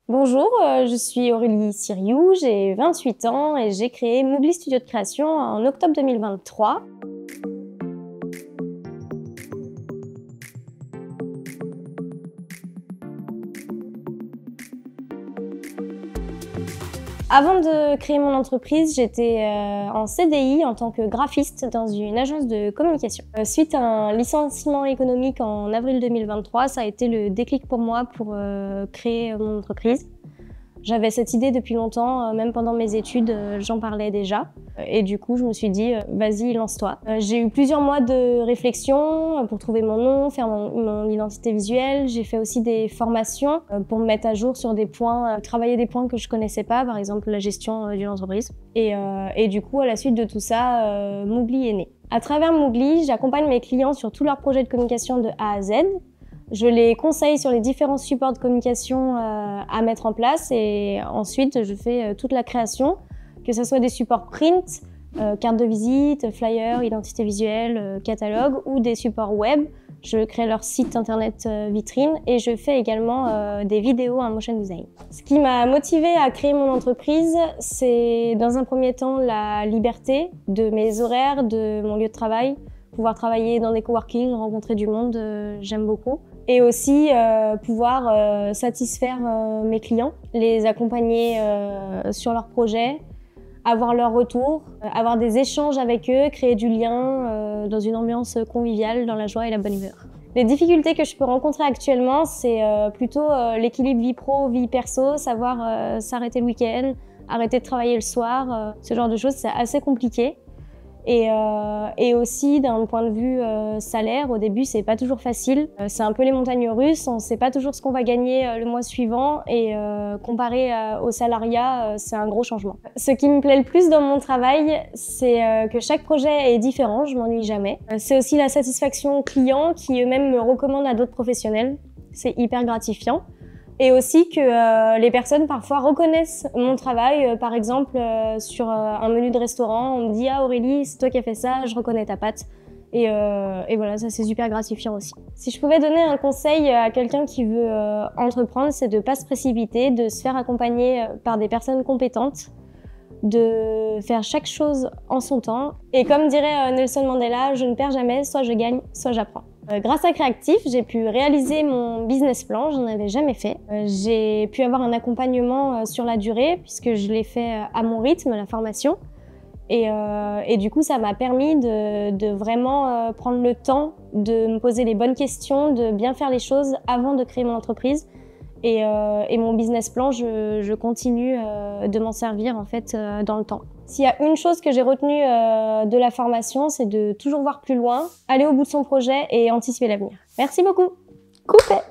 Bonjour, je suis Aurélie Siriou, j'ai 28 ans et j'ai créé Moogly Studio de création en octobre 2023. Avant de créer mon entreprise, j'étais en CDI en tant que graphiste dans une agence de communication. Suite à un licenciement économique en avril 2023, ça a été le déclic pour moi pour créer mon entreprise. J'avais cette idée depuis longtemps, même pendant mes études, j'en parlais déjà. Et du coup, je me suis dit, vas-y, lance-toi. J'ai eu plusieurs mois de réflexion pour trouver mon nom, faire mon identité visuelle. J'ai fait aussi des formations pour me mettre à jour sur des points, travailler des points que je connaissais pas, par exemple la gestion d'une entreprise. Et du coup, à la suite de tout ça, Moogly est né. À travers Moogly, j'accompagne mes clients sur tous leurs projets de communication de A à Z. Je les conseille sur les différents supports de communication à mettre en place et ensuite je fais toute la création, que ce soit des supports print, carte de visite, flyer, identité visuelle, catalogue ou des supports web. Je crée leur site internet vitrine et je fais également des vidéos en motion design. Ce qui m'a motivée à créer mon entreprise, c'est dans un premier temps la liberté de mes horaires, de mon lieu de travail, pouvoir travailler dans des coworking, rencontrer du monde, j'aime beaucoup. Et aussi pouvoir satisfaire mes clients, les accompagner sur leurs projets, avoir leur retour, avoir des échanges avec eux, créer du lien dans une ambiance conviviale, dans la joie et la bonne humeur. Les difficultés que je peux rencontrer actuellement, c'est plutôt l'équilibre vie pro, vie perso, savoir s'arrêter le week-end, arrêter de travailler le soir, ce genre de choses, c'est assez compliqué. Et aussi d'un point de vue salaire, au début c'est pas toujours facile. C'est un peu les montagnes russes, on sait pas toujours ce qu'on va gagner le mois suivant et comparé au salariat, c'est un gros changement. Ce qui me plaît le plus dans mon travail, c'est que chaque projet est différent, je m'ennuie jamais. C'est aussi la satisfaction client qui eux-mêmes me recommandent à d'autres professionnels. C'est hyper gratifiant. Et aussi que les personnes parfois reconnaissent mon travail. Par exemple, sur un menu de restaurant, on me dit « Ah Aurélie, c'est toi qui as fait ça, je reconnais ta patte ». Et voilà, ça c'est super gratifiant aussi. Si je pouvais donner un conseil à quelqu'un qui veut entreprendre, c'est de ne pas se précipiter, de se faire accompagner par des personnes compétentes, de faire chaque chose en son temps. Et comme dirait Nelson Mandela, je ne perds jamais, soit je gagne, soit j'apprends. Grâce à Créactif, j'ai pu réaliser mon business plan, j'en avais jamais fait. J'ai pu avoir un accompagnement sur la durée puisque je l'ai fait à mon rythme, la formation. Et du coup, ça m'a permis de vraiment prendre le temps de me poser les bonnes questions, de bien faire les choses avant de créer mon entreprise. Et mon business plan, je continue de m'en servir en fait dans le temps. S'il y a une chose que j'ai retenue de la formation, c'est de toujours voir plus loin, aller au bout de son projet et anticiper l'avenir. Merci beaucoup. Coupé.